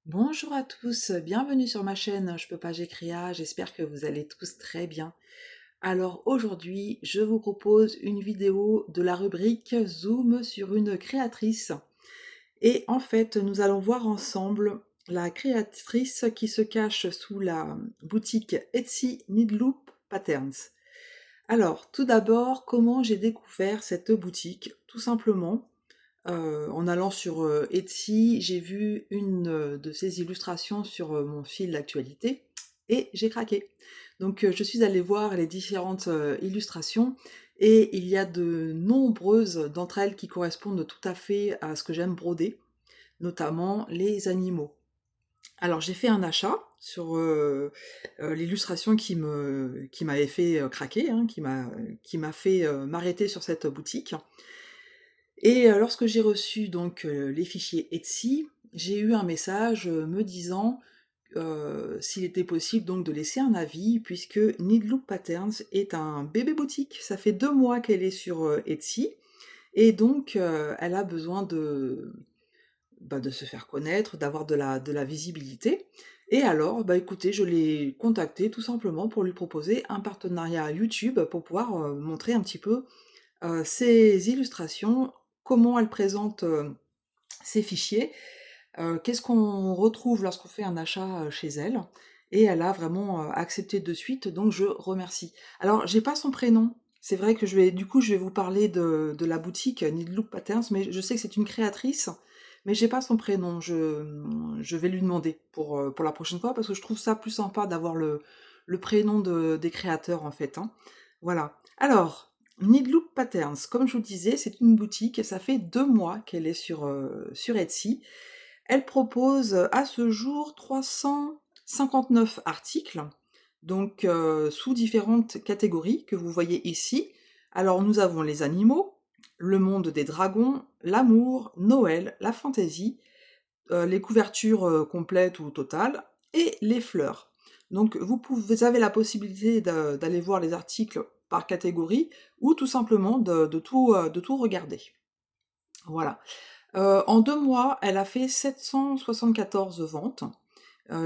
Bonjour à tous, bienvenue sur ma chaîne Je peux pas, j'écris A, j'espère que vous allez tous très bien. Alors aujourd'hui, je vous propose une vidéo de la rubrique Zoom sur une créatrice. Et en fait, nous allons voir ensemble la créatrice qui se cache sous la boutique Etsy Needloop Patterns. Alors, tout d'abord, comment j'ai découvert cette boutique? Tout simplement, en allant sur, Etsy, j'ai vu une, de ces illustrations sur, mon fil d'actualité et j'ai craqué. Donc, je suis allée voir les différentes, illustrations et il y a de nombreuses d'entre elles qui correspondent tout à fait à ce que j'aime broder, notamment les animaux. Alors j'ai fait un achat sur, l'illustration qui m'avait fait, craquer, hein, qui m'a fait, m'arrêter sur cette boutique. Et lorsque j'ai reçu donc, les fichiers Etsy, j'ai eu un message, me disant, s'il était possible donc de laisser un avis puisque Needloop Patterns est un bébé boutique. Ça fait 2 mois qu'elle est sur, Etsy et donc, elle a besoin de se faire connaître, d'avoir de la visibilité. Et alors, bah, écoutez, je l'ai contactée tout simplement pour lui proposer un partenariat YouTube pour pouvoir, montrer un petit peu, ses illustrations, comment elle présente, ses fichiers, qu'est-ce qu'on retrouve lorsqu'on fait un achat, chez elle. Et elle a vraiment, accepté de suite, donc je remercie. Alors j'ai pas son prénom, c'est vrai que je vais vous parler de la boutique Needlook Patterns, mais je sais que c'est une créatrice, mais j'ai pas son prénom. Je vais lui demander pour la prochaine fois, parce que je trouve ça plus sympa d'avoir le prénom des créateurs, en fait, hein. Voilà. Alors, Needlook Patterns, comme je vous le disais, c'est une boutique et ça fait 2 mois qu'elle est sur Etsy. Elle propose, à ce jour 359 articles, donc sous différentes catégories que vous voyez ici. Alors nous avons les animaux, le monde des dragons, l'amour, Noël, la fantaisie, les couvertures, complètes ou totales et les fleurs. Donc vous avez la possibilité d'aller voir les articles par catégorie ou tout simplement de tout regarder. Voilà. En 2 mois, elle a fait 774 ventes.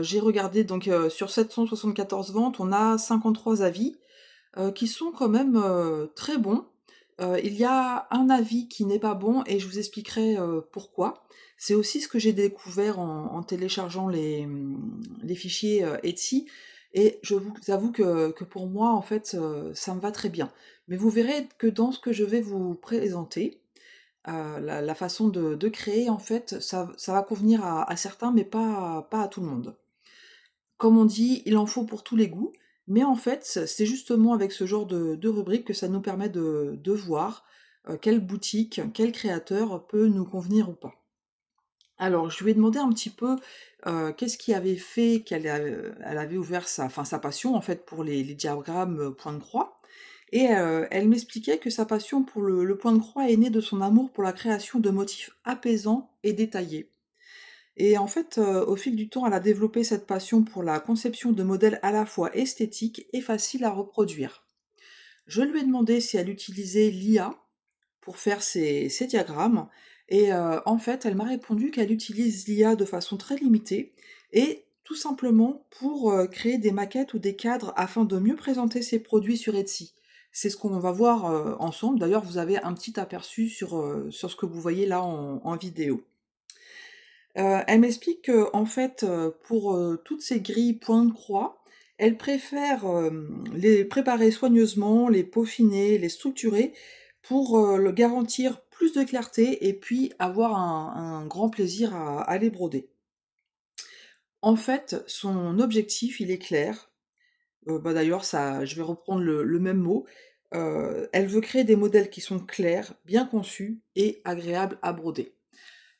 J'ai regardé donc, sur 774 ventes, on a 53 avis, qui sont quand même, très bons. Il y a un avis qui n'est pas bon et je vous expliquerai, pourquoi. C'est aussi ce que j'ai découvert en téléchargeant les fichiers, Etsy, et je vous avoue que pour moi, en fait, ça me va très bien. Mais vous verrez que dans ce que je vais vous présenter, la façon de créer, en fait, ça va convenir à certains, mais pas à tout le monde. Comme on dit, il en faut pour tous les goûts, mais en fait, c'est justement avec ce genre de rubrique que ça nous permet de voir, quelle boutique, quel créateur peut nous convenir ou pas. Alors, je lui ai demandé un petit peu, qu'est-ce qui avait fait elle avait ouvert sa passion, en fait, pour les diagrammes, point de croix, et elle m'expliquait que sa passion pour le point de croix est née de son amour pour la création de motifs apaisants et détaillés. Et en fait, au fil du temps, elle a développé cette passion pour la conception de modèles à la fois esthétiques et faciles à reproduire. Je lui ai demandé si elle utilisait l'IA pour faire ses diagrammes, et en fait, elle m'a répondu qu'elle utilise l'IA de façon très limitée et tout simplement pour, créer des maquettes ou des cadres afin de mieux présenter ses produits sur Etsy. C'est ce qu'on va voir, ensemble. D'ailleurs, vous avez un petit aperçu sur ce que vous voyez là en vidéo. Elle m'explique qu'en fait, pour, toutes ces grilles point de croix, elle préfère, les préparer soigneusement, les peaufiner, les structurer pour, le garantir plus de clarté et puis avoir un grand plaisir à les broder. En fait, son objectif, il est clair, bah, d'ailleurs ça je vais reprendre le même mot, elle veut créer des modèles qui sont clairs, bien conçus et agréables à broder.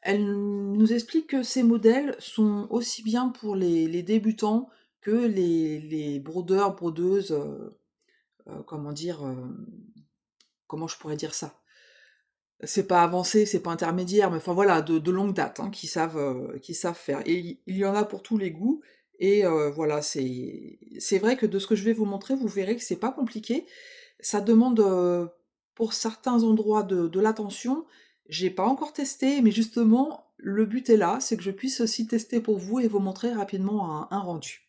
Elle nous explique que ces modèles sont aussi bien pour les débutants que les brodeurs, brodeuses, comment dire, comment je pourrais dire ça? C'est pas avancé, c'est pas intermédiaire, mais enfin voilà, de longue date, hein, qui savent faire. Et il y en a pour tous les goûts et voilà, c'est vrai que de ce que je vais vous montrer, vous verrez que c'est pas compliqué. Ça demande, pour certains endroits de l'attention, J'ai pas encore testé, mais justement, le but est là, c'est que je puisse aussi tester pour vous et vous montrer rapidement un rendu.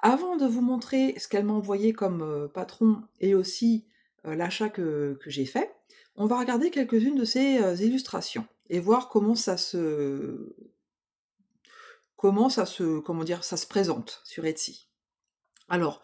Avant de vous montrer ce qu'elle m'a envoyé comme patron et aussi l'achat que j'ai fait, on va regarder quelques-unes de ces illustrations et voir comment dire, ça se présente sur Etsy. Alors,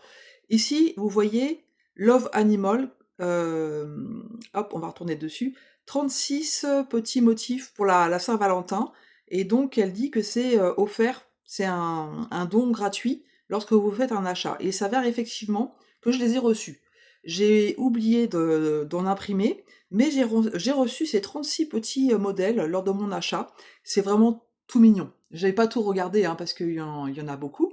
ici, vous voyez Love Animal, hop, on va retourner dessus, 36 petits motifs pour la Saint-Valentin, et donc elle dit que c'est offert, c'est un don gratuit lorsque vous faites un achat. Et il s'avère effectivement que je les ai reçus. J'ai oublié d'en imprimer, mais j'ai reçu ces 36 petits modèles lors de mon achat. C'est vraiment tout mignon. J'avais pas tout regardé, hein, parce qu'il y en a beaucoup.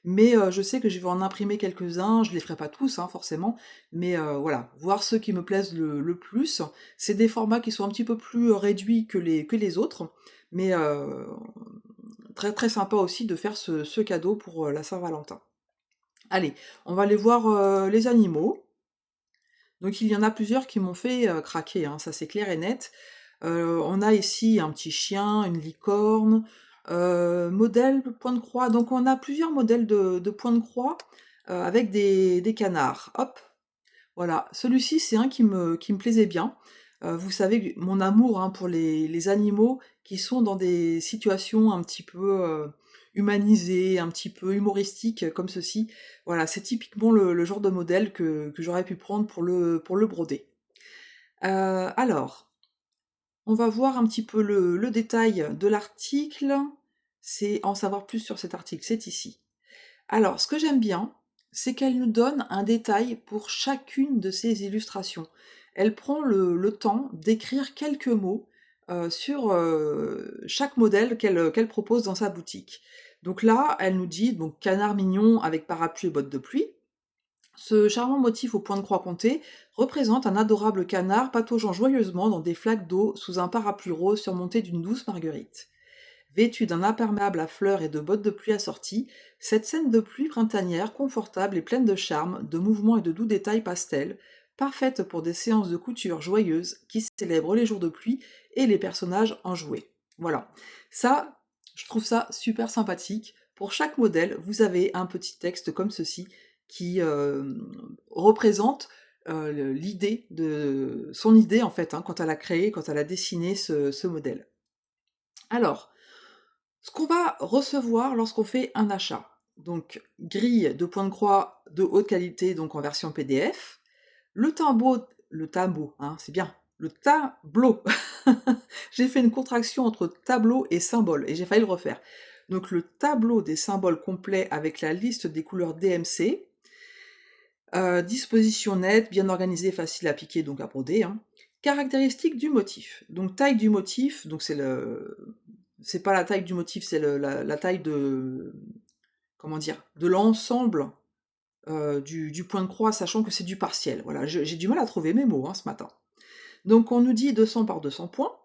Mais je sais que je vais en imprimer quelques-uns, je les ferai pas tous, hein, forcément, mais voilà, voir ceux qui me plaisent le plus. C'est des formats qui sont un petit peu plus réduits que les autres, mais très, très sympa aussi de faire ce cadeau pour la Saint-Valentin. Allez, on va aller voir les animaux. Donc il y en a plusieurs qui m'ont fait craquer, hein, ça c'est clair et net. On a ici un petit chien, une licorne, modèle point de croix. Donc on a plusieurs modèles de points de croix avec des canards. Hop, voilà. Celui-ci, c'est un qui me plaisait bien. Vous savez mon amour, hein, pour les animaux qui sont dans des situations un petit peu humanisées, un petit peu humoristiques comme ceci. Voilà, c'est typiquement le genre de modèle que j'aurais pu prendre pour le broder. Alors, on va voir un petit peu le détail de l'article. C'est en savoir plus sur cet article, c'est ici. Alors, ce que j'aime bien, c'est qu'elle nous donne un détail pour chacune de ces illustrations. Elle prend le temps d'écrire quelques mots sur chaque modèle qu'elle propose dans sa boutique. Donc là, elle nous dit donc canard mignon avec parapluie et bottes de pluie. Ce charmant motif au point de croix pointé représente un adorable canard pataugeant joyeusement dans des flaques d'eau sous un parapluie rose surmonté d'une douce marguerite. Vêtu d'un imperméable à fleurs et de bottes de pluie assorties, cette scène de pluie printanière, confortable et pleine de charme, de mouvements et de doux détails pastels, parfaite pour des séances de couture joyeuses qui célèbrent les jours de pluie et les personnages enjoués. Voilà. Ça, je trouve ça super sympathique. Pour chaque modèle, vous avez un petit texte comme ceci qui représente l'idée de son idée en fait, hein, quand elle a créé, quand elle a dessiné ce modèle. Alors, ce qu'on va recevoir lorsqu'on fait un achat. Donc, grille de points de croix de haute qualité, donc en version PDF. Le tableau, hein, c'est bien. Le tableau. J'ai fait une contraction entre tableau et symbole, et j'ai failli le refaire. Donc, le tableau des symboles complets avec la liste des couleurs DMC. Disposition nette, bien organisée, facile à piquer, donc à broder, hein. Caractéristiques du motif. Donc, taille du motif, donc c'est pas la taille du motif, c'est la taille de, comment dire, de l'ensemble du point de croix, sachant que c'est du partiel. Voilà, j'ai du mal à trouver mes mots, hein, ce matin. Donc on nous dit 200 par 200 points.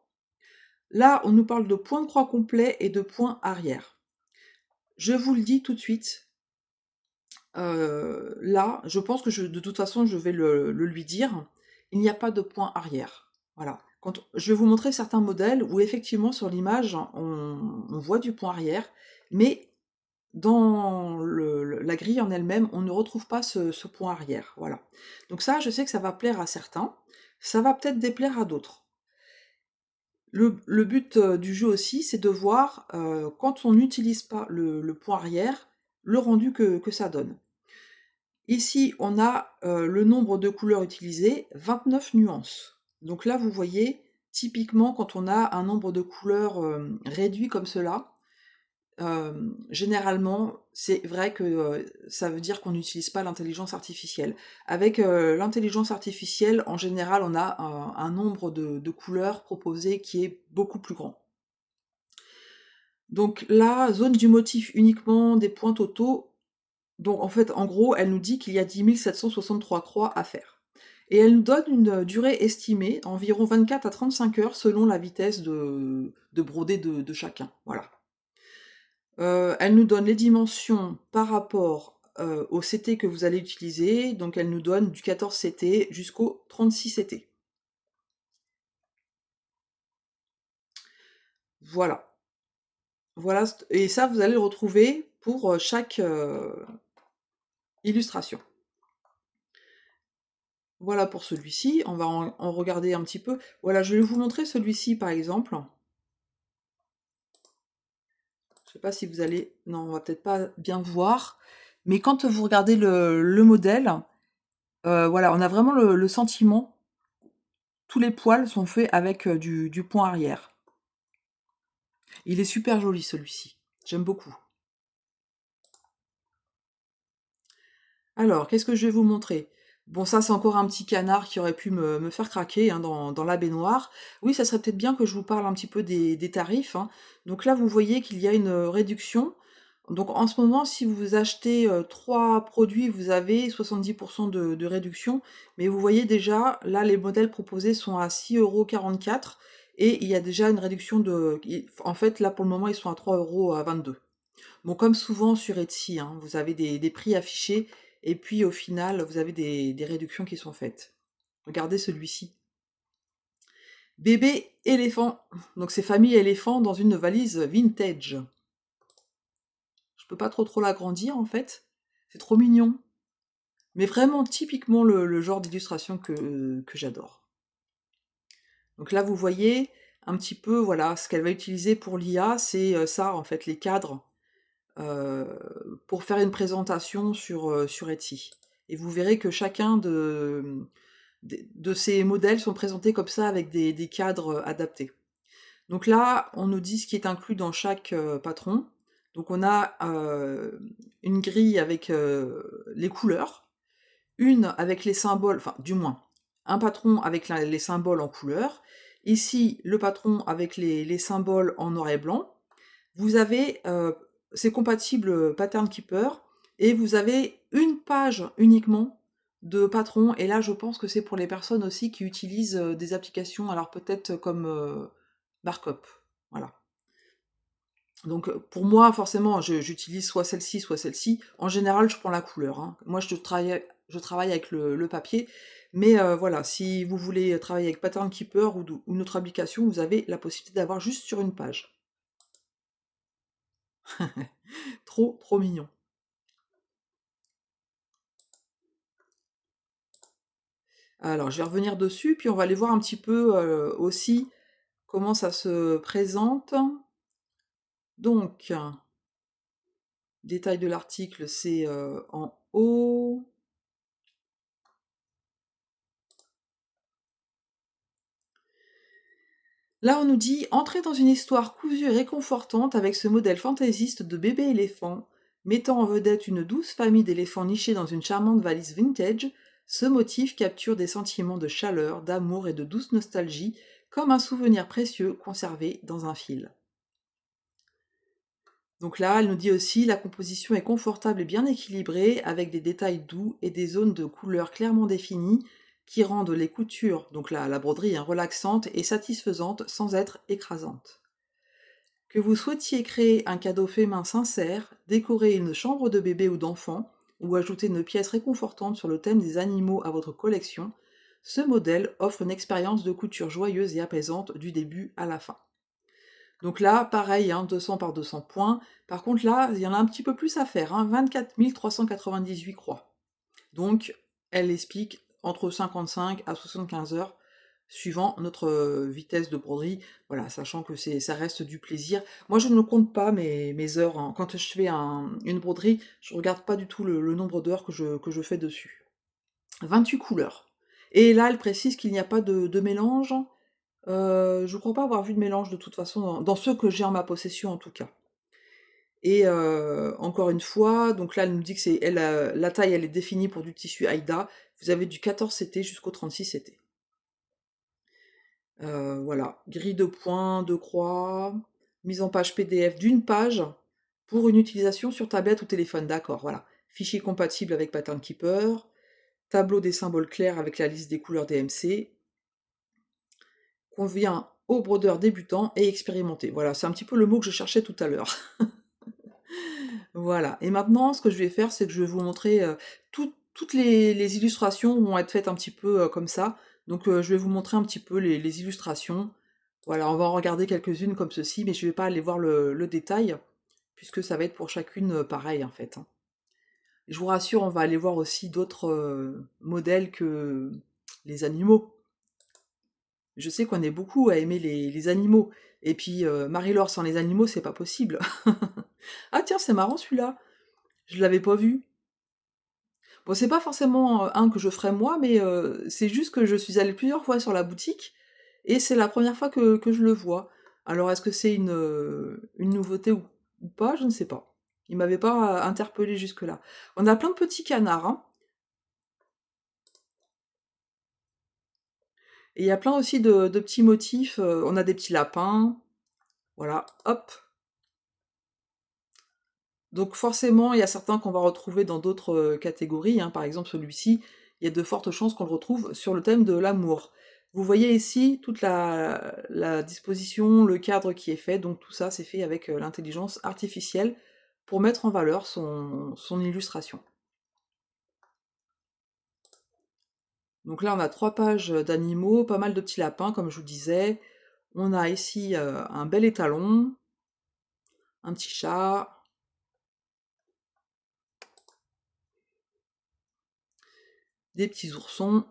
Là, on nous parle de point de croix complet et de point arrière. Je vous le dis tout de suite, là, je pense que de toute façon, je vais le lui dire, il n'y a pas de point arrière. Voilà. Je vais vous montrer certains modèles où effectivement sur l'image, on voit du point arrière, mais dans la grille en elle-même, on ne retrouve pas ce point arrière. Voilà. Donc ça, je sais que ça va plaire à certains, ça va peut-être déplaire à d'autres. Le but du jeu aussi, c'est de voir, quand on n'utilise pas le point arrière, le rendu que ça donne. Ici, on a le nombre de couleurs utilisées, 29 nuances. Donc là, vous voyez, typiquement, quand on a un nombre de couleurs réduit comme cela, généralement, c'est vrai que ça veut dire qu'on n'utilise pas l'intelligence artificielle. Avec l'intelligence artificielle, en général, on a un nombre de couleurs proposées qui est beaucoup plus grand. Donc la zone du motif uniquement des points totaux. Donc en fait, en gros, elle nous dit qu'il y a 10 763 croix à faire. Et elle nous donne une durée estimée, environ 24 à 35 heures selon la vitesse de broder de chacun. Voilà. Elle nous donne les dimensions par rapport au CT que vous allez utiliser. Donc elle nous donne du 14 CT jusqu'au 36 CT. Voilà. Voilà, et ça, vous allez le retrouver pour chaque illustration. Voilà pour celui-ci, on va en regarder un petit peu. Voilà, je vais vous montrer celui-ci par exemple. Je sais pas si vous allez... Non, on va peut-être pas bien voir. Mais quand vous regardez le modèle, voilà, on a vraiment le sentiment, tous les poils sont faits avec du point arrière. Il est super joli celui-ci, j'aime beaucoup. Alors, qu'est-ce que je vais vous montrer? Bon, ça, c'est encore un petit canard qui aurait pu me faire craquer hein, dans la baignoire. Oui, ça serait peut-être bien que je vous parle un petit peu des tarifs, hein. Donc là, vous voyez qu'il y a une réduction. Donc en ce moment, si vous achetez 3 produits, vous avez 70% de réduction. Mais vous voyez déjà, là, les modèles proposés sont à 6,44 € et il y a déjà une réduction de... En fait, là, pour le moment, ils sont à 3,22 €. Bon, comme souvent sur Etsy, hein, vous avez des prix affichés et puis au final, vous avez des réductions qui sont faites. Regardez celui-ci. Bébé éléphant. Donc c'est famille éléphant dans une valise vintage. Je peux pas trop l'agrandir en fait. C'est trop mignon. Mais vraiment typiquement le genre d'illustration que j'adore. Donc là, vous voyez un petit peu, voilà, ce qu'elle va utiliser pour l'IA, c'est ça en fait, les cadres. Pour faire une présentation sur Etsy. Et vous verrez que chacun de ces modèles sont présentés comme ça avec des cadres adaptés. Donc là, on nous dit ce qui est inclus dans chaque patron. Donc on a une grille avec les couleurs, une avec les symboles, enfin du moins, un patron avec les symboles en couleur, ici le patron avec les symboles en noir et blanc, vous avez, c'est compatible Pattern Keeper, et vous avez une page uniquement de patron, et là je pense que c'est pour les personnes aussi qui utilisent des applications, alors peut-être comme Markup, voilà. Donc pour moi, forcément, j'utilise soit celle-ci, soit celle-ci. En général, je prends la couleur, hein. Moi, je travaille avec le papier, mais voilà, si vous voulez travailler avec Pattern Keeper ou une autre application, vous avez la possibilité d'avoir juste sur une page. Trop mignon. Alors, je vais revenir dessus, puis on va aller voir un petit peu aussi comment ça se présente. Donc, détail de l'article, c'est en haut. Là, on nous dit entrer dans une histoire cousue et réconfortante avec ce modèle fantaisiste de bébé éléphant, mettant en vedette une douce famille d'éléphants nichés dans une charmante valise vintage. Ce motif capture des sentiments de chaleur, d'amour et de douce nostalgie, comme un souvenir précieux conservé dans un fil. Donc là, elle nous dit aussi la composition est confortable et bien équilibrée, avec des détails doux et des zones de couleurs clairement définies qui rendent les coutures, donc la broderie, hein, relaxante et satisfaisante sans être écrasante. Que vous souhaitiez créer un cadeau fait main sincère, décorer une chambre de bébé ou d'enfant, ou ajouter une pièce réconfortante sur le thème des animaux à votre collection, ce modèle offre une expérience de couture joyeuse et apaisante du début à la fin. Donc là, pareil, hein, 200 par 200 points. Par contre, là, il y en a un petit peu plus à faire, hein, 24 398 croix. Donc, elle explique entre 55 à 75 heures, suivant notre vitesse de broderie. Voilà, sachant que ça reste du plaisir. Moi, je ne compte pas mes heures, hein. Quand je fais une broderie, je regarde pas du tout le nombre d'heures que je fais dessus. 28 couleurs. Et là, elle précise qu'il n'y a pas de mélange. Je crois pas avoir vu de mélange de toute façon dans ceux que j'ai en ma possession en tout cas. Et encore une fois, donc là elle nous dit que la taille elle est définie pour du tissu Aïda. Vous avez du 14 CT jusqu'au 36 CT. Voilà, grille de points, de croix, mise en page PDF d'une page pour une utilisation sur tablette ou téléphone, d'accord, voilà. Fichier compatible avec Pattern Keeper, tableau des symboles clairs avec la liste des couleurs DMC, convient aux brodeurs débutants et expérimentés. Voilà, c'est un petit peu le mot que je cherchais tout à l'heure. Voilà, et maintenant, ce que je vais faire, c'est que je vais vous montrer, toutes les illustrations vont être faites un petit peu, comme ça. Donc je vais vous montrer un petit peu les illustrations. Voilà, on va en regarder quelques-unes comme ceci, mais je vais pas aller voir le détail, puisque ça va être pour chacune pareil en fait, hein. Je vous rassure, on va aller voir aussi d'autres modèles que les animaux. Je sais qu'on est beaucoup à aimer les animaux. Et puis, Marie-Laure sans les animaux, c'est pas possible. Ah tiens, c'est marrant celui-là. Je l'avais pas vu. Bon, c'est pas forcément un que je ferais moi, mais c'est juste que je suis allée plusieurs fois sur la boutique et c'est la première fois que je le vois. Alors, est-ce que c'est une nouveauté ou pas? Je ne sais pas. Il m'avait pas interpellé jusque-là. On a plein de petits canards, hein, et il y a plein aussi de petits motifs. On a des petits lapins, voilà, hop. Donc forcément, il y a certains qu'on va retrouver dans d'autres catégories, hein. Par exemple, celui-ci, il y a de fortes chances qu'on le retrouve sur le thème de l'amour. Vous voyez ici toute la disposition, le cadre qui est fait, donc tout ça c'est fait avec l'intelligence artificielle pour mettre en valeur son illustration. Donc là, on a 3 pages d'animaux, pas mal de petits lapins, comme je vous disais. On a ici un bel étalon, un petit chat, des petits oursons.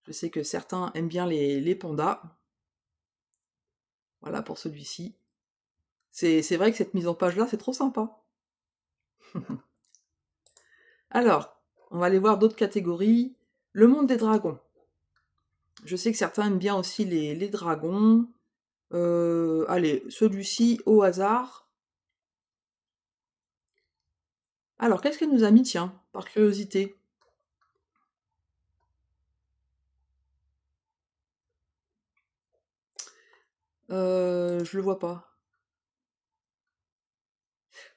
Je sais que certains aiment bien les pandas. Voilà pour celui-ci. C'est vrai que cette mise en page-là, c'est trop sympa. Alors, on va aller voir d'autres catégories. Le monde des dragons. Je sais que certains aiment bien aussi les dragons. Allez, celui-ci au hasard. Alors, qu'est-ce qu'elle nous a mis, tiens, par curiosité? Je le vois pas.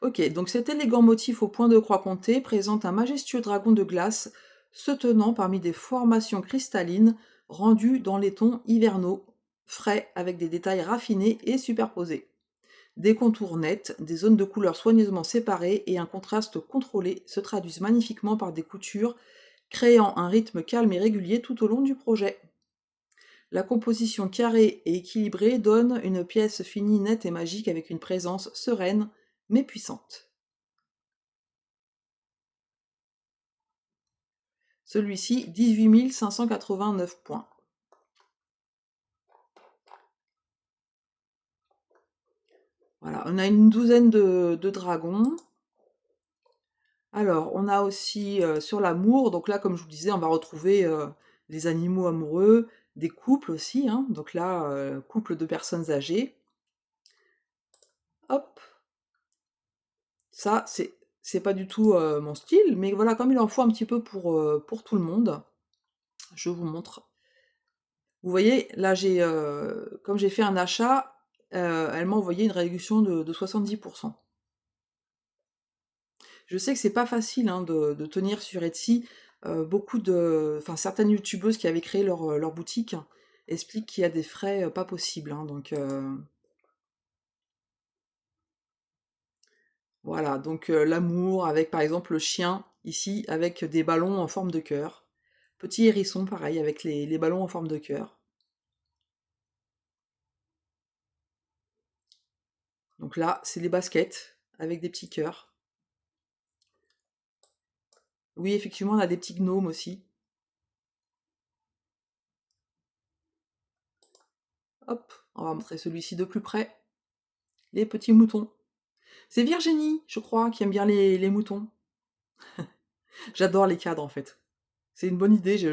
Ok, donc cet élégant motif au point de croix pointée présente un majestueux dragon de glace se tenant parmi des formations cristallines rendues dans les tons hivernaux, frais avec des détails raffinés et superposés. Des contours nets, des zones de couleurs soigneusement séparées et un contraste contrôlé se traduisent magnifiquement par des coutures, créant un rythme calme et régulier tout au long du projet. La composition carrée et équilibrée donne une pièce finie, nette et magique avec une présence sereine mais puissante. Celui-ci, 18 589 points. Voilà, on a une douzaine de dragons. Alors, on a aussi sur l'amour, donc là, comme je vous disais, on va retrouver les animaux amoureux, des couples aussi, hein, donc là, couple de personnes âgées. Hop, ça, c'est pas du tout mon style, mais voilà, comme il en faut un petit peu pour tout le monde, je vous montre. Vous voyez, là, comme j'ai fait un achat, elle m'a envoyé une réduction de 70%. Je sais que c'est pas facile hein, de tenir sur Etsy. Enfin, certaines youtubeuses qui avaient créé leur boutique expliquent qu'il y a des frais pas possibles, hein, donc voilà, donc l'amour avec par exemple le chien ici avec des ballons en forme de cœur. Petit hérisson pareil avec les ballons en forme de cœur. Donc là, c'est des baskets avec des petits cœurs. Oui, effectivement, on a des petits gnomes aussi. Hop, on va montrer celui-ci de plus près. Les petits moutons. C'est Virginie, je crois, qui aime bien les moutons. J'adore les cadres en fait. C'est une bonne idée,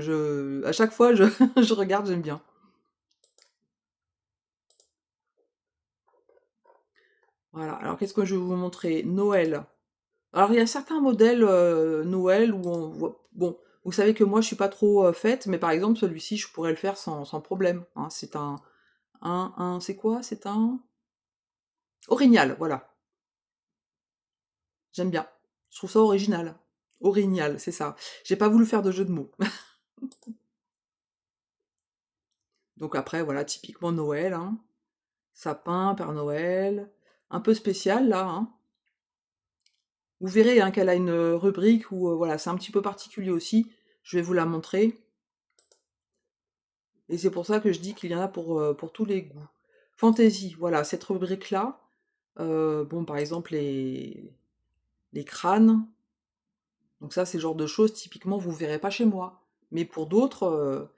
à chaque fois je regarde, j'aime bien. Voilà, alors qu'est-ce que je vais vous montrer? Noël. Alors il y a certains modèles Noël où on voit. Bon, vous savez que moi je suis pas trop faite, mais par exemple celui-ci je pourrais le faire sans problème, hein. C'est c'est quoi? C'est un orignal, voilà. J'aime bien. Je trouve ça original. Orignal, c'est ça. J'ai pas voulu faire de jeu de mots. Donc après, voilà, typiquement Noël, hein. Sapin, Père Noël, un peu spécial là, hein. Vous verrez hein, qu'elle a une rubrique où voilà, c'est un petit peu particulier aussi. Je vais vous la montrer. Et c'est pour ça que je dis qu'il y en a pour tous les goûts. Fantaisie, voilà, cette rubrique-là, bon, par exemple, les crânes, donc ça, c'est le genre de choses, typiquement, vous verrez pas chez moi. Mais pour d'autres,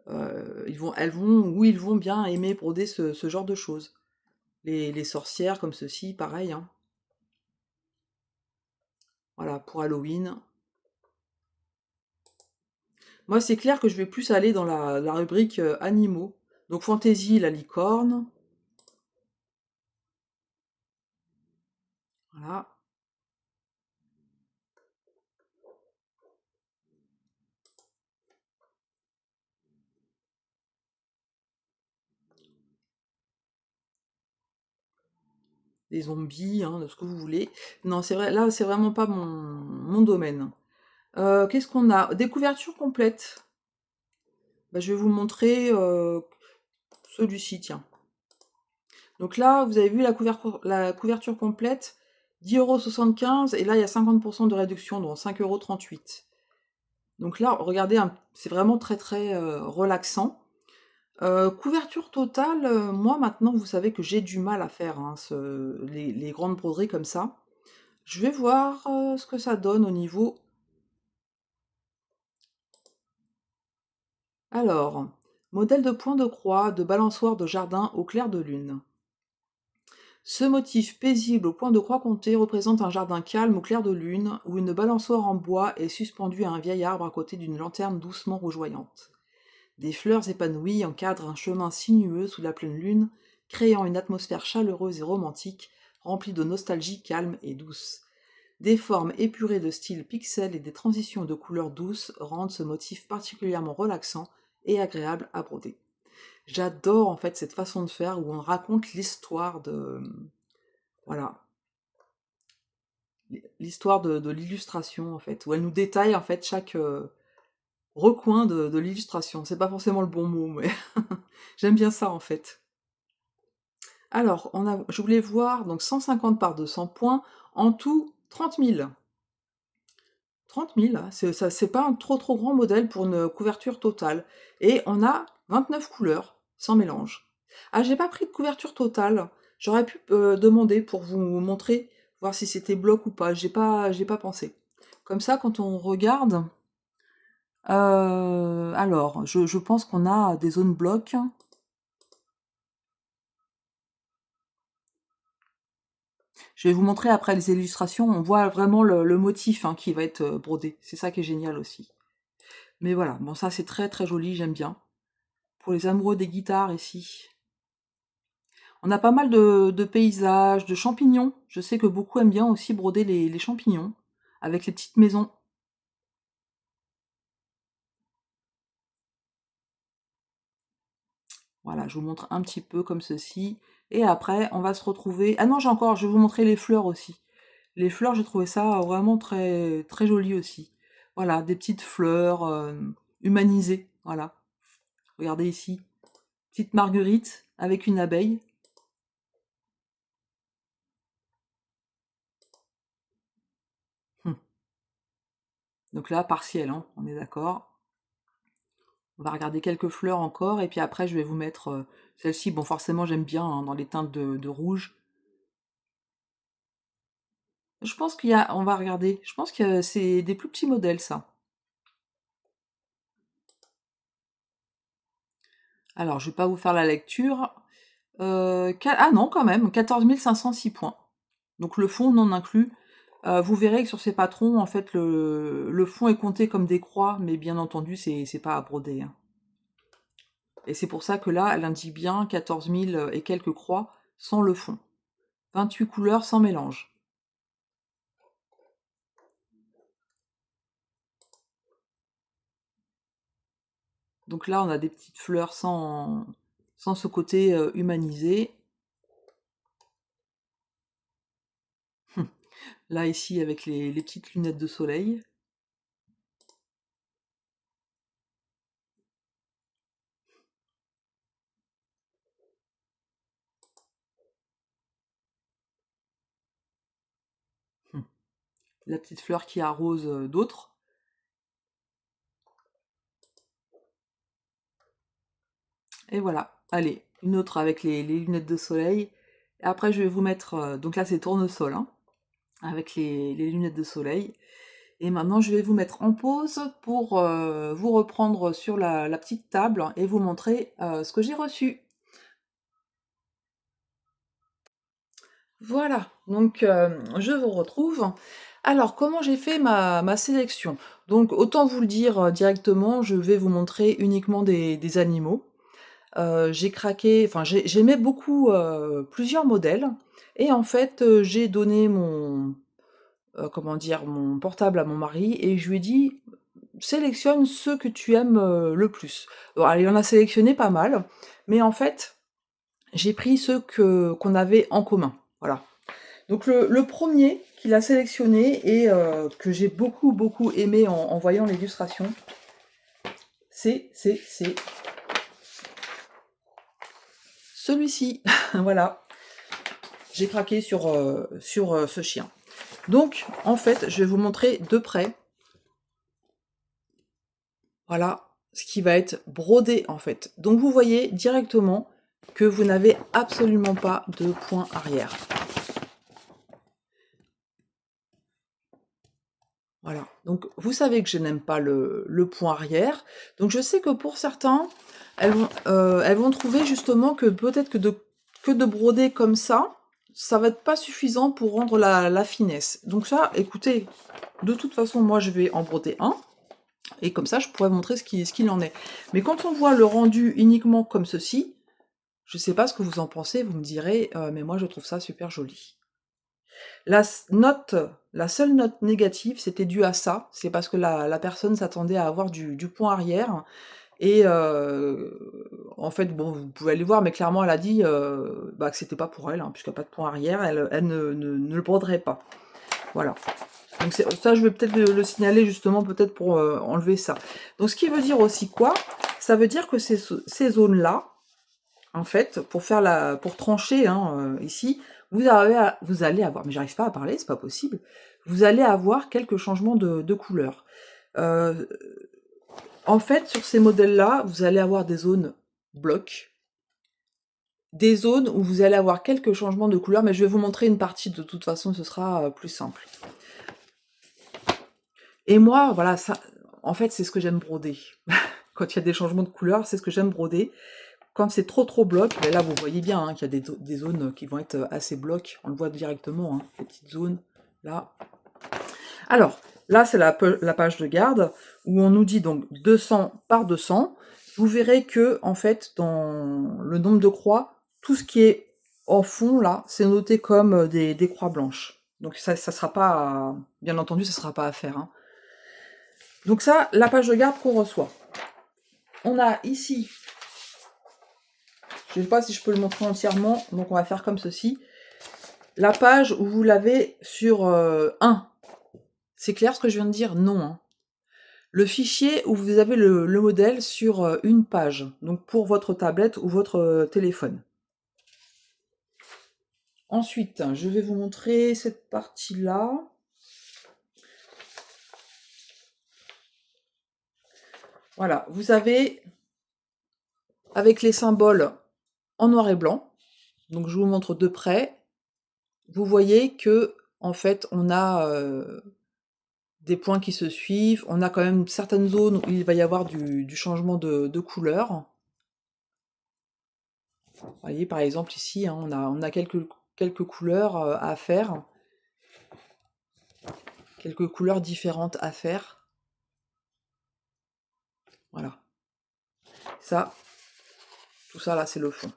elles vont, ou ils vont bien aimer broder ce genre de choses. Les sorcières, comme ceci, pareil, hein. Voilà, pour Halloween. Moi, c'est clair que je vais plus aller dans la rubrique animaux. Donc, fantaisie, la licorne. Voilà. Des zombies, hein, de ce que vous voulez. Non, c'est vrai, là, c'est vraiment pas mon domaine. Qu'est-ce qu'on a? Des couvertures complètes. Bah, je vais vous montrer celui-ci, tiens. Donc là, vous avez vu la couverture complète, 10,75 € et là, il y a 50% de réduction, donc 5,38 €. Donc là, regardez, c'est vraiment très très relaxant. Couverture totale, moi maintenant, vous savez que j'ai du mal à faire hein, les grandes broderies comme ça. Je vais voir ce que ça donne au niveau. Alors, modèle de point de croix, de balançoire de jardin au clair de lune. Ce motif paisible au point de croix compté représente un jardin calme au clair de lune, où une balançoire en bois est suspendue à un vieil arbre à côté d'une lanterne doucement rougeoyante. Des fleurs épanouies encadrent un chemin sinueux sous la pleine lune, créant une atmosphère chaleureuse et romantique, remplie de nostalgie calme et douce. Des formes épurées de style pixel et des transitions de couleurs douces rendent ce motif particulièrement relaxant et agréable à broder. J'adore en fait cette façon de faire où on raconte l'histoire voilà, l'histoire de l'illustration en fait, où elle nous détaille en fait chaque recoin de l'illustration. C'est pas forcément le bon mot, mais j'aime bien ça en fait. Alors, je voulais voir donc 150 par 200 points, en tout 30 000. 30 000, hein, c'est pas un trop trop grand modèle pour une couverture totale. Et on a 29 couleurs, sans mélange. Ah, j'ai pas pris de couverture totale. J'aurais pu demander pour vous montrer, voir si c'était bloc ou pas. J'ai pas pensé. Comme ça, quand on regarde, alors, je pense qu'on a des zones blocs. Je vais vous montrer après les illustrations. On voit vraiment le motif hein, qui va être brodé. C'est ça qui est génial aussi. Mais voilà, bon ça c'est très très joli, j'aime bien. Pour les amoureux des guitares ici. On a pas mal de paysages, de champignons. Je sais que beaucoup aiment bien aussi broder les champignons avec les petites maisons. Voilà, je vous montre un petit peu comme ceci. Et après, on va se retrouver... Ah non, je vais vous montrer les fleurs aussi. Les fleurs, j'ai trouvé ça vraiment très, très joli aussi. Voilà, des petites fleurs humanisées. Voilà, regardez ici. Petite marguerite avec une abeille. Hum. Donc là, partiel, hein, on est d'accord. On va regarder quelques fleurs encore, et puis après, je vais vous mettre celle-ci. Bon, forcément, j'aime bien hein, dans les teintes de rouge. Je pense qu'il y a... On va regarder. Je pense que c'est des plus petits modèles, ça. Alors, je vais pas vous faire la lecture. Ah non, quand même, 14 506 points. Donc le fond non inclus. Vous verrez que sur ces patrons, en fait, le fond est compté comme des croix, mais bien entendu, c'est pas à broder, hein. Et c'est pour ça que là, elle indique bien 14 000 et quelques croix sans le fond. 28 couleurs sans mélange. Donc là, on a des petites fleurs sans ce côté humanisé. Là, ici, avec les petites lunettes de soleil. La petite fleur qui arrose d'autres. Et voilà, allez, une autre avec les lunettes de soleil. Et après, je vais vous mettre, donc là c'est tournesol, hein, avec les lunettes de soleil. Et maintenant, je vais vous mettre en pause pour vous reprendre sur la petite table et vous montrer ce que j'ai reçu. Voilà, donc je vous retrouve. Alors, comment j'ai fait ma sélection? Donc, autant vous le dire directement, je vais vous montrer uniquement des animaux. J'ai craqué, enfin j'aimais beaucoup plusieurs modèles, et en fait j'ai donné mon, comment dire, mon portable à mon mari et je lui ai dit: «Sélectionne ceux que tu aimes le plus». Alors il en a sélectionné pas mal, mais en fait j'ai pris ceux qu'on avait en commun, voilà. Donc le 1er qu'il a sélectionné et que j'ai beaucoup, beaucoup aimé en voyant l'illustration, c'est celui-ci. Voilà, j'ai craqué sur ce chien. Donc, en fait, je vais vous montrer de près, voilà, ce qui va être brodé, en fait. Donc, vous voyez directement que vous n'avez absolument pas de point arrière. Voilà, donc vous savez que je n'aime pas le point arrière. Donc, je sais que pour certains, elles vont trouver justement que peut-être que de broder comme ça va être pas suffisant pour rendre la finesse. Donc ça, écoutez, de toute façon, moi, je vais en broder un. Et comme ça, je pourrais vous montrer ce qu'il en est. Mais quand on voit le rendu uniquement comme ceci, je sais pas ce que vous en pensez, vous me direz, mais moi je trouve ça super joli. La note, la seule note négative, c'était dû à ça, c'est parce que la personne s'attendait à avoir du point arrière, et en fait, bon, vous pouvez aller voir, mais clairement elle a dit, bah, que c'était pas pour elle, hein, puisqu'il y a pas de point arrière, elle ne le broderait pas. Voilà. Donc ça, je vais peut-être le signaler justement, peut-être pour enlever ça. Donc ce qui veut dire aussi quoi? Ça veut dire que ces zones-là, en fait, pour trancher, hein, ici, vous allez avoir, mais j'arrive pas à parler, c'est pas possible, vous allez avoir quelques changements de couleur. Euh, En fait, sur ces modèles-là, vous allez avoir des zones blocs, des zones où vous allez avoir quelques changements de couleur, mais je vais vous montrer une partie, de toute façon, ce sera plus simple. Et moi, voilà, ça, en fait, c'est ce que j'aime broder. Quand il y a des changements de couleur, c'est ce que j'aime broder. Quand c'est trop bloc, ben là, vous voyez bien hein, qu'il y a des zones qui vont être assez blocs. On le voit directement, hein, ces petites zones, là. Alors, là, c'est la page de garde, où on nous dit donc 200 par 200. Vous verrez que, en fait, dans le nombre de croix, tout ce qui est en fond, là, c'est noté comme des croix blanches. Donc ça sera pas, bien entendu, ça sera pas à faire, hein. Donc ça, la page de garde qu'on reçoit. On a ici, je ne sais pas si je peux le montrer entièrement, donc on va faire comme ceci. La page où vous l'avez sur 1. C'est clair ce que je viens de dire? Non. Hein. Le fichier où vous avez le modèle sur une page, donc pour votre tablette ou votre téléphone. Ensuite, je vais vous montrer cette partie-là. Voilà, vous avez, avec les symboles en noir et blanc, donc je vous montre de près, vous voyez que, en fait, on a des points qui se suivent, on a quand même certaines zones où il va y avoir du changement de couleur. Vous voyez, par exemple, ici, hein, on a quelques couleurs à faire, quelques couleurs différentes à faire. Voilà. Ça, tout ça, là, c'est le fond.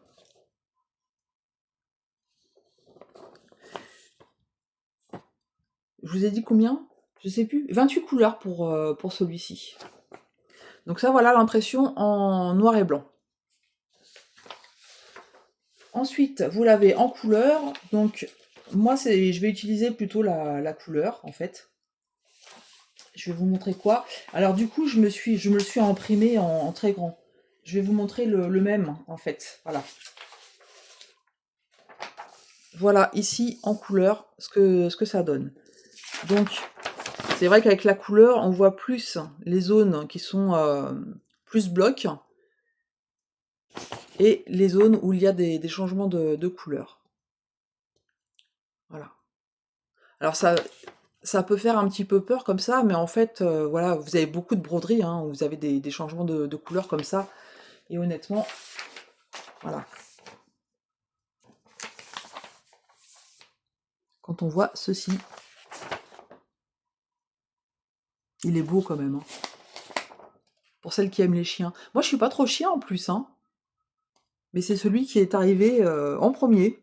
Je vous ai dit combien? Je sais plus. 28 couleurs pour celui-ci. Donc ça, voilà l'impression en noir et blanc. Ensuite, vous l'avez en couleur. Donc, moi, je vais utiliser plutôt la couleur, en fait. Je vais vous montrer quoi. Alors, du coup, je me le suis imprimé en très grand. Je vais vous montrer le même, en fait. Voilà. Voilà, ici, en couleur, ce que ça donne. Donc, c'est vrai qu'avec la couleur, on voit plus les zones qui sont plus blocs. et les zones où il y a des changements de couleur. Voilà. Alors ça peut faire un petit peu peur comme ça, mais en fait, voilà, vous avez beaucoup de broderies, hein, où vous avez des changements de couleur comme ça, et honnêtement, voilà. Quand on voit ceci, il est beau quand même, hein. Pour celles qui aiment les chiens. Moi, je suis pas trop chien en plus, hein. Mais c'est celui qui est arrivé en premier.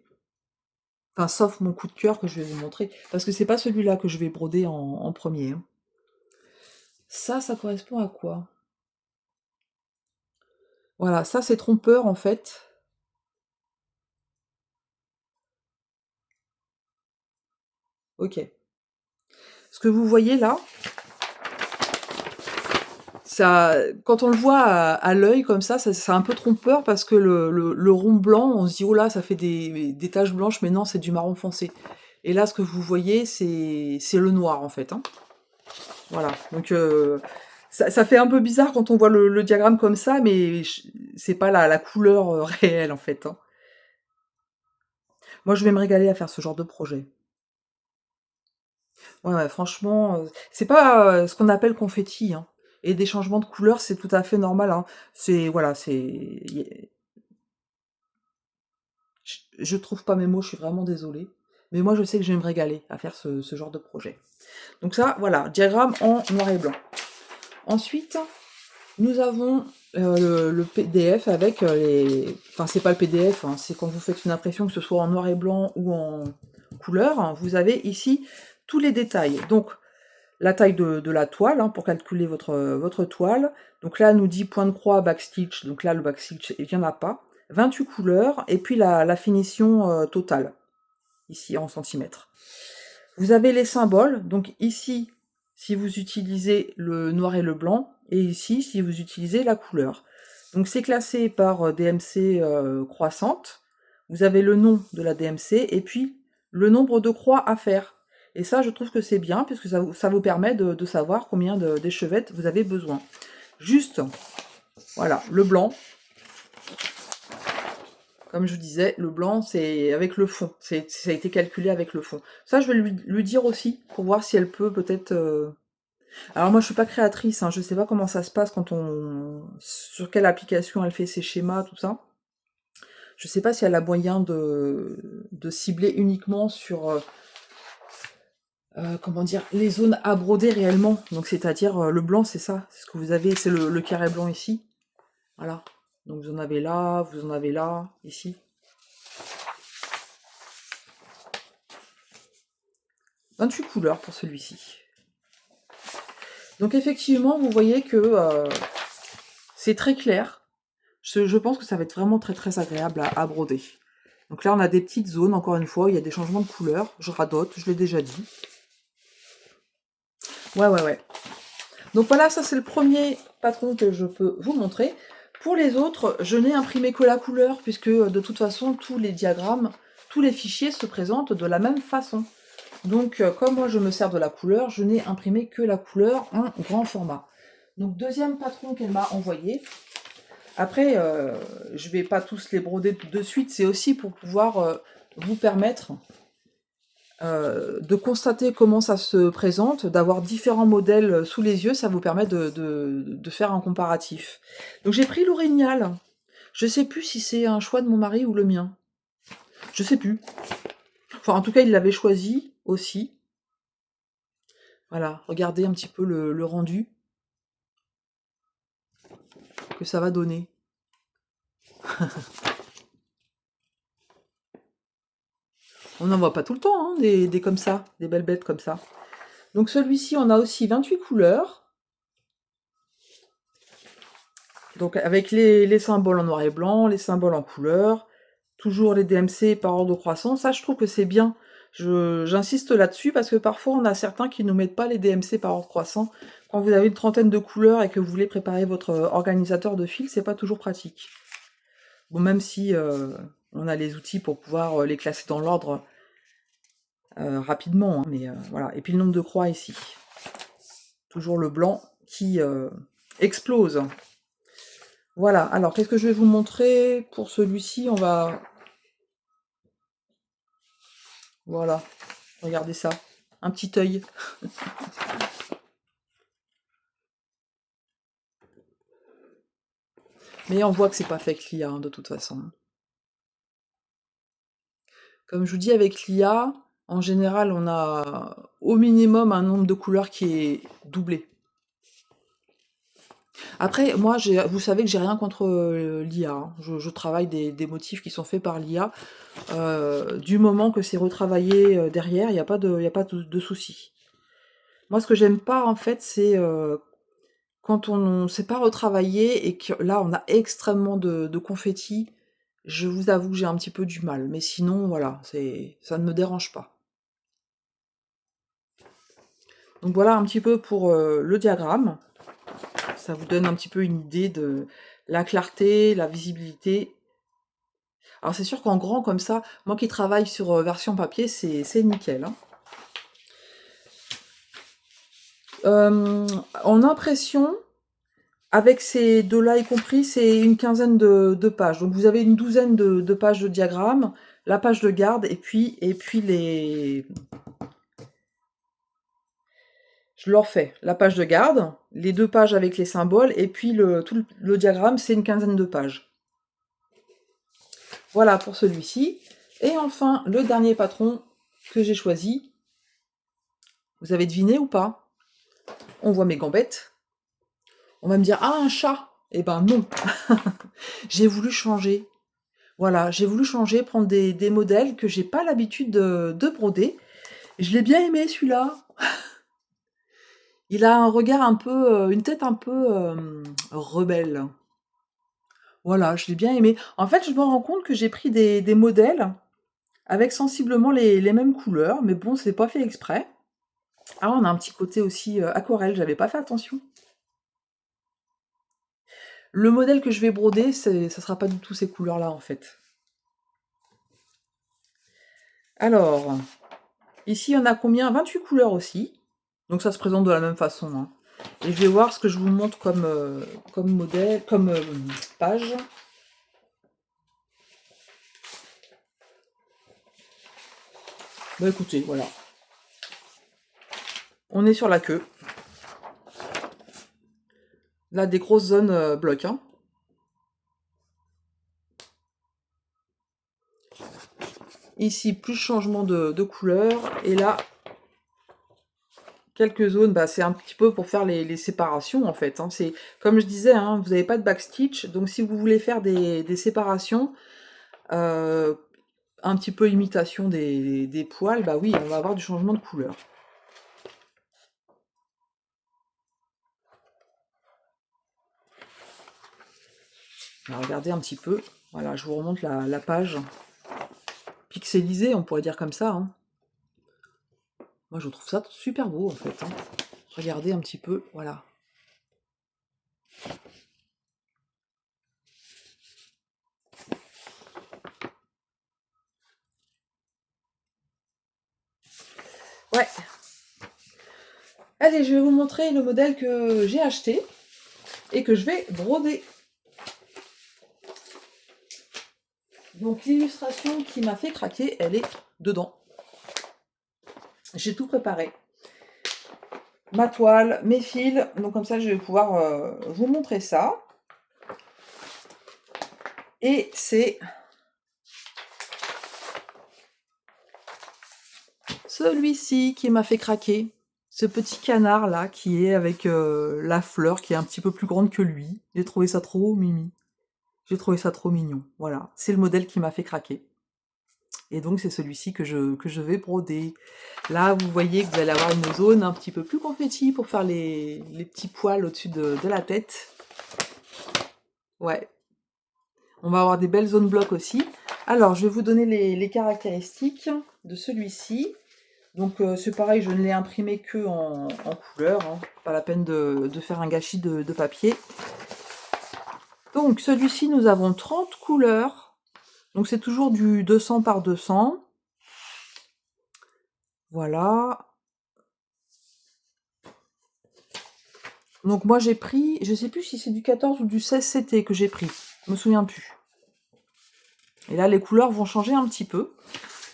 Enfin, sauf mon coup de cœur que je vais vous montrer. Parce que c'est pas celui-là que je vais broder en premier, hein. Ça correspond à quoi? Voilà, ça c'est trompeur en fait. Ok. Ce que vous voyez là, ça, quand on le voit à l'œil comme ça, c'est un peu trompeur parce que le rond blanc, on se dit oh là, ça fait des taches blanches, mais non, c'est du marron foncé. Et là, ce que vous voyez, c'est le noir en fait, hein. Voilà. Donc ça fait un peu bizarre quand on voit le diagramme comme ça, mais c'est pas la couleur réelle en fait, hein. Moi, je vais me régaler à faire ce genre de projet. Ouais, ouais, franchement, c'est pas ce qu'on appelle confetti, hein. Et des changements de couleur, c'est tout à fait normal, hein. C'est, voilà, je trouve pas mes mots, je suis vraiment désolée. Mais moi, je sais que je vais me régaler à faire ce genre de projet. Donc ça, voilà, diagramme en noir et blanc. Ensuite, nous avons le PDF avec les... Enfin, c'est pas le PDF, hein, c'est quand vous faites une impression, que ce soit en noir et blanc ou en couleur, hein, vous avez ici tous les détails. Donc, la taille de la toile, hein, pour calculer votre toile. Donc là, elle nous dit point de croix, backstitch. Donc là, le backstitch, il n'y en a pas. 28 couleurs, et puis la finition totale, ici en centimètres. Vous avez les symboles. Donc ici, si vous utilisez le noir et le blanc, et ici, si vous utilisez la couleur. Donc c'est classé par DMC croissante. Vous avez le nom de la DMC, et puis le nombre de croix à faire. Et ça, je trouve que c'est bien, puisque ça vous permet de savoir combien d'échevettes vous avez besoin. Juste, voilà, le blanc. Comme je vous disais, le blanc, c'est avec le fond. Ça a été calculé avec le fond. Ça, je vais lui dire aussi, pour voir si elle peut peut-être... Alors moi, je suis pas créatrice, hein, je sais pas comment ça se passe quand on... Sur quelle application elle fait ses schémas, tout ça. Je sais pas si elle a moyen de cibler uniquement sur... comment dire, les zones à broder réellement. Donc c'est-à-dire le blanc, c'est ça, c'est ce que vous avez, c'est le carré blanc ici. Voilà. Donc vous en avez là, vous en avez là, ici. 28 couleurs pour celui-ci. Donc effectivement, vous voyez que c'est très clair. Je pense que ça va être vraiment très très agréable à broder. Donc là, on a des petites zones, encore une fois, il y a des changements de couleur. Je radote, je l'ai déjà dit. Ouais, ouais, ouais. Donc voilà, ça c'est le premier patron que je peux vous montrer. Pour les autres, je n'ai imprimé que la couleur, puisque de toute façon, tous les diagrammes, tous les fichiers se présentent de la même façon. Donc, comme moi je me sers de la couleur, je n'ai imprimé que la couleur en grand format. Donc, deuxième patron qu'elle m'a envoyé. Après, je ne vais pas tous les broder de suite, c'est aussi pour pouvoir vous permettre de constater comment ça se présente, d'avoir différents modèles sous les yeux, ça vous permet de faire un comparatif. Donc j'ai pris l'orignal. Je sais plus si c'est un choix de mon mari ou le mien. Je sais plus. Enfin, en tout cas, il l'avait choisi aussi. Voilà, regardez un petit peu le rendu que ça va donner. On n'en voit pas tout le temps, hein, des comme ça, des belles bêtes comme ça. Donc celui-ci, on a aussi 28 couleurs. Donc avec les symboles en noir et blanc, les symboles en couleur, toujours les DMC par ordre croissant. Ça, je trouve que c'est bien. J'insiste là-dessus parce que parfois, on a certains qui ne mettent pas les DMC par ordre croissant. Quand vous avez une trentaine de couleurs et que vous voulez préparer votre organisateur de fil, c'est pas toujours pratique. Bon, même si on a les outils pour pouvoir les classer dans l'ordre rapidement, hein, mais voilà. Et puis le nombre de croix ici. Toujours le blanc qui explose. Voilà, alors qu'est-ce que je vais vous montrer pour celui-ci? On va... Voilà, regardez ça. Un petit œil. Mais on voit que c'est pas fait avec l'IA, hein, de toute façon. Comme je vous dis, avec l'IA, en général, on a au minimum un nombre de couleurs qui est doublé. Après, moi, vous savez que j'ai rien contre l'IA. Hein. Je travaille des motifs qui sont faits par l'IA. Du moment que c'est retravaillé derrière, il n'y a pas de souci. Moi, ce que j'aime pas, en fait, c'est quand on ne sait pas retravailler et que là, on a extrêmement de confettis. Je vous avoue que j'ai un petit peu du mal. Mais sinon, voilà, ça ne me dérange pas. Donc voilà un petit peu pour le diagramme. Ça vous donne un petit peu une idée de la clarté, la visibilité. Alors c'est sûr qu'en grand comme ça, moi qui travaille sur version papier, c'est nickel. Hein. En impression, avec ces deux-là y compris, c'est une quinzaine de pages. Donc vous avez une douzaine de pages de diagramme, la page de garde, et puis les... Je leur fais la page de garde, les 2 pages avec les symboles, et puis tout le diagramme, c'est une quinzaine de pages. Voilà pour celui-ci. Et enfin, le dernier patron que j'ai choisi. Vous avez deviné ou pas? On voit mes gambettes. On va me dire, ah, un chat! Eh ben non. J'ai voulu changer. Voilà, j'ai voulu changer, prendre des modèles que j'ai pas l'habitude de broder. Je l'ai bien aimé celui-là. Il a un regard un peu, une tête un peu rebelle. Voilà, je l'ai bien aimé. En fait, je me rends compte que j'ai pris des modèles avec sensiblement les mêmes couleurs, mais bon, c'est pas fait exprès. Ah, on a un petit côté aussi aquarelle, j'avais pas fait attention. Le modèle que je vais broder, ça sera pas du tout ces couleurs-là, en fait. Alors, ici, on a combien? 28 couleurs aussi. Donc ça se présente de la même façon. Hein. Et je vais voir ce que je vous montre comme modèle, comme page. Bah écoutez, voilà. On est sur la queue. Là, des grosses zones blocs. Hein. Ici, plus changement de couleur. Et là, quelques zones, bah, c'est un petit peu pour faire les séparations, en fait. Hein. C'est, comme je disais, hein, vous n'avez pas de backstitch. Donc, si vous voulez faire des séparations, un petit peu imitation des poils, bah oui, on va avoir du changement de couleur. Alors, regardez un petit peu. Voilà, je vous remonte la page. Pixelisée, on pourrait dire comme ça. Hein. Moi, je trouve ça super beau, en fait. Hein. Regardez un petit peu, voilà. Ouais. Allez, je vais vous montrer le modèle que j'ai acheté et que je vais broder. Donc, l'illustration qui m'a fait craquer, elle est dedans. J'ai tout préparé. Ma toile, mes fils, donc comme ça, je vais pouvoir vous montrer ça. Et c'est celui-ci qui m'a fait craquer. Ce petit canard là qui est avec la fleur qui est un petit peu plus grande que lui. J'ai trouvé ça trop mimi. J'ai trouvé ça trop mignon. Voilà, c'est le modèle qui m'a fait craquer. Et donc c'est celui-ci que je vais broder. Là, vous voyez que vous allez avoir une zone un petit peu plus confetti pour faire les petits poils au-dessus de la tête. Ouais. On va avoir des belles zones blocs aussi. Alors, je vais vous donner les caractéristiques de celui-ci. Donc c'est pareil, je ne l'ai imprimé que en couleur, hein. Pas la peine de faire un gâchis de papier. Donc celui-ci, nous avons 30 couleurs. Donc c'est toujours du 200 par 200. Voilà. Donc moi j'ai pris, je sais plus si c'est du 14 ou du 16 CT que j'ai pris, je me souviens plus. Et là les couleurs vont changer un petit peu.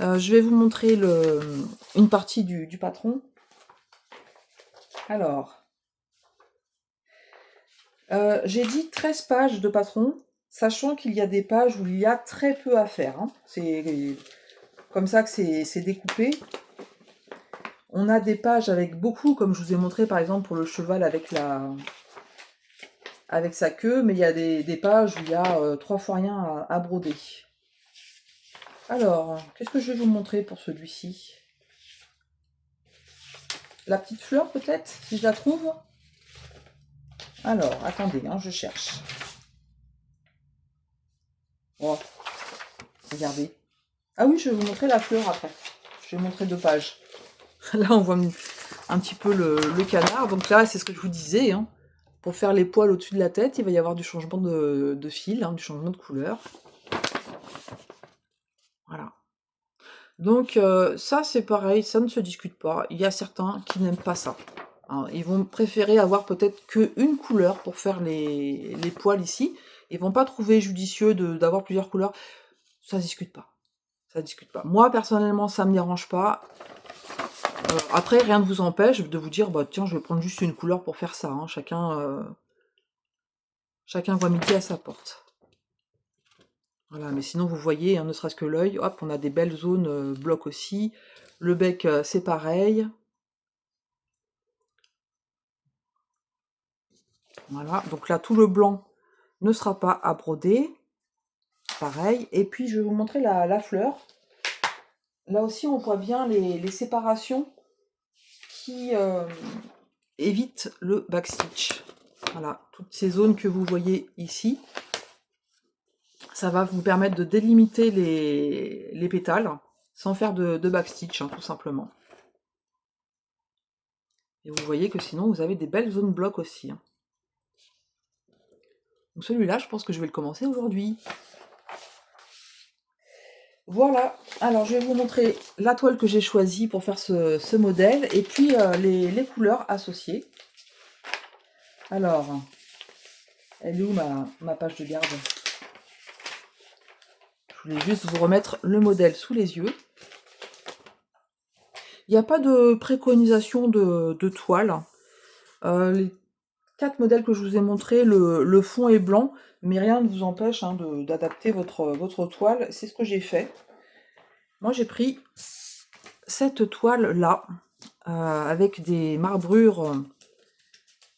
Je vais vous montrer une partie du patron. Alors, j'ai dit 13 pages de patron, sachant qu'il y a des pages où il y a très peu à faire, hein. C'est comme ça que c'est découpé. On a des pages avec beaucoup, comme je vous ai montré par exemple pour le cheval avec sa queue, mais il y a des pages où il y a 3 fois rien à broder. Alors, qu'est-ce que je vais vous montrer pour celui-ci? La petite fleur peut-être, si je la trouve? Alors, attendez, hein, je cherche. Oh, regardez. Ah oui, je vais vous montrer la fleur après. Je vais montrer 2 pages. Là, on voit un petit peu le canard. Donc là, c'est ce que je vous disais, hein. Pour faire les poils au-dessus de la tête, il va y avoir du changement de fil, hein, du changement de couleur. Voilà. Donc ça, c'est pareil, ça ne se discute pas. Il y a certains qui n'aiment pas ça. Hein, ils vont préférer avoir peut-être qu'une couleur pour faire les poils ici. Ils vont pas trouver judicieux d'avoir plusieurs couleurs. Ça ne discute pas. Ça discute pas. Moi, personnellement, ça me dérange pas. Après, rien ne vous empêche de vous dire, bah tiens, je vais prendre juste une couleur pour faire ça. Hein. Chacun voit midi à sa porte. Voilà, mais sinon, vous voyez, hein, ne serait-ce que l'œil, hop, on a des belles zones blocs aussi. Le bec, c'est pareil. Voilà, donc là, tout le blanc ne sera pas à broder. Pareil. Et puis, je vais vous montrer la fleur. Là aussi, on voit bien les séparations qui évitent le backstitch. Voilà, toutes ces zones que vous voyez ici, ça va vous permettre de délimiter les pétales sans faire de backstitch, hein, tout simplement. Et vous voyez que sinon, vous avez des belles zones blocs aussi. Hein. Donc celui-là, je pense que je vais le commencer aujourd'hui. Voilà, alors je vais vous montrer la toile que j'ai choisie pour faire ce modèle, et puis les couleurs associées. Alors, elle est où ma page de garde? Je voulais juste vous remettre le modèle sous les yeux. Il n'y a pas de préconisation de toile. Les 4 modèles que je vous ai montrés, le fond est blanc, mais rien ne vous empêche hein, d'adapter votre toile. C'est ce que j'ai fait. Moi, j'ai pris cette toile-là, avec des marbrures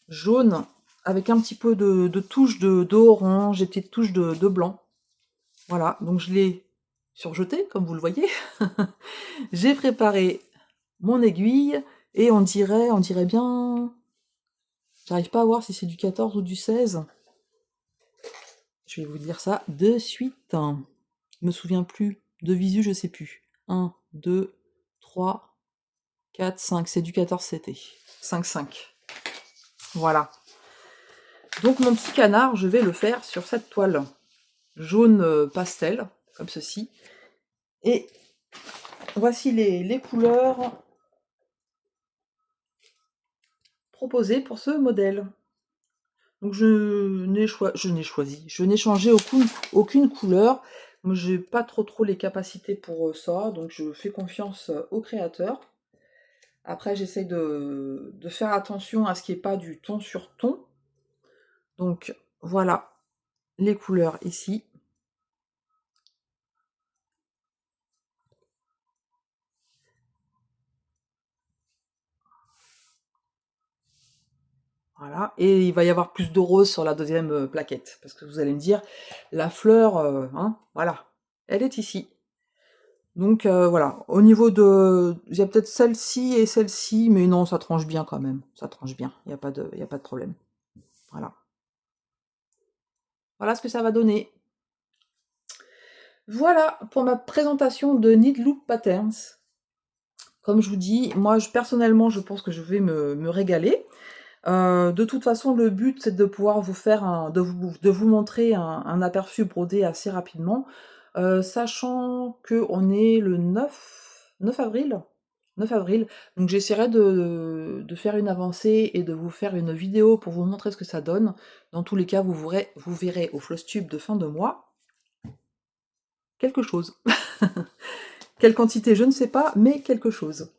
jaunes, avec un petit peu de touches d'orange et des petites touches de blanc. Voilà, donc je l'ai surjeté, comme vous le voyez. J'ai préparé mon aiguille, et on dirait bien... J'arrive pas à voir si c'est du 14 ou du 16. Je vais vous dire ça de suite. Je me souviens plus. De visu, je sais plus. 1, 2, 3, 4, 5. C'est du 14 CT. 5, 5. Voilà. Donc mon petit canard, je vais le faire sur cette toile jaune pastel, comme ceci. Et voici les couleurs proposées pour ce modèle. Donc je n'ai changé aucune couleur. Moi, j'ai pas trop les capacités pour ça, donc je fais confiance au créateur. Après, j'essaie de faire attention à ce qu'il n'y ait pas du ton sur ton. Donc voilà les couleurs ici. Voilà, et il va y avoir plus de rose sur la deuxième plaquette, parce que vous allez me dire, la fleur, hein, voilà, elle est ici. Donc voilà, au niveau de... Il y a peut-être celle-ci et celle-ci, mais non, ça tranche bien quand même, ça tranche bien, il n'y a pas de problème. Voilà. Voilà ce que ça va donner. Voilà pour ma présentation de Needloop Patterns. Comme je vous dis, moi personnellement, je pense que je vais me régaler. De toute façon, le but, c'est de pouvoir vous faire de vous montrer un aperçu brodé assez rapidement, sachant qu'on est le 9 avril. 9 avril. Donc j'essaierai de faire une avancée et de vous faire une vidéo pour vous montrer ce que ça donne. Dans tous les cas, vous verrez au Flosstube de fin de mois quelque chose. Quelle quantité, je ne sais pas, mais quelque chose.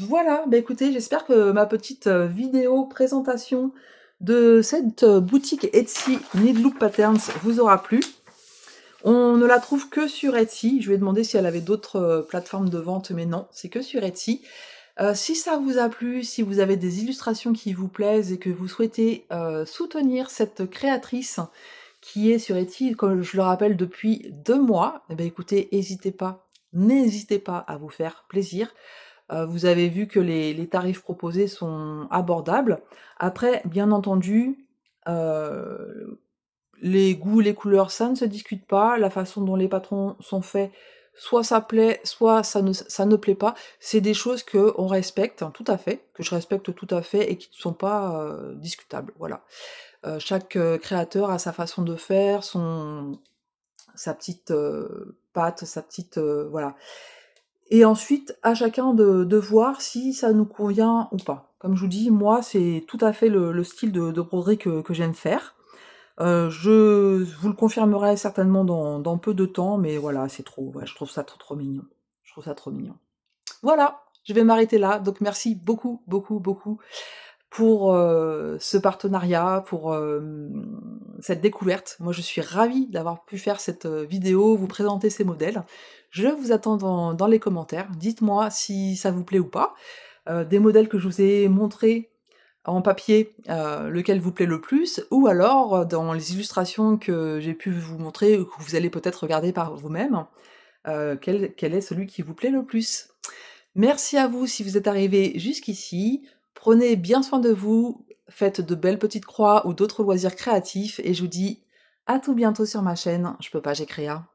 Voilà, bah écoutez, j'espère que ma petite vidéo présentation de cette boutique Etsy Needloop Patterns vous aura plu. On ne la trouve que sur Etsy. Je lui ai demandé si elle avait d'autres plateformes de vente, mais non, c'est que sur Etsy. Si ça vous a plu, si vous avez des illustrations qui vous plaisent et que vous souhaitez soutenir cette créatrice qui est sur Etsy, comme je le rappelle depuis 2 mois, eh bien écoutez, n'hésitez pas à vous faire plaisir. Vous avez vu que les tarifs proposés sont abordables. Après, bien entendu, les goûts, les couleurs, ça ne se discute pas. La façon dont les patrons sont faits, soit ça plaît, soit ça ne plaît pas. C'est des choses qu'on respecte, hein, tout à fait, que je respecte tout à fait et qui ne sont pas discutables. Voilà. Chaque créateur a sa façon de faire, sa petite patte, sa petite voilà. Et ensuite, à chacun de voir si ça nous convient ou pas. Comme je vous dis, moi, c'est tout à fait le style de broderie que j'aime faire. Je vous le confirmerai certainement dans peu de temps, mais voilà, c'est trop, ouais, je trouve ça trop mignon. Je trouve ça trop mignon. Voilà, je vais m'arrêter là. Donc merci beaucoup, beaucoup, beaucoup pour ce partenariat, pour cette découverte. Moi, je suis ravie d'avoir pu faire cette vidéo, vous présenter ces modèles. Je vous attends dans les commentaires. Dites-moi si ça vous plaît ou pas. Des modèles que je vous ai montrés en papier, lequel vous plaît le plus, ou alors dans les illustrations que j'ai pu vous montrer, ou que vous allez peut-être regarder par vous-même, quel est celui qui vous plaît le plus. Merci à vous si vous êtes arrivés jusqu'ici. Prenez bien soin de vous, faites de belles petites croix ou d'autres loisirs créatifs, et je vous dis à tout bientôt sur ma chaîne Je peux pas, j'ai créa.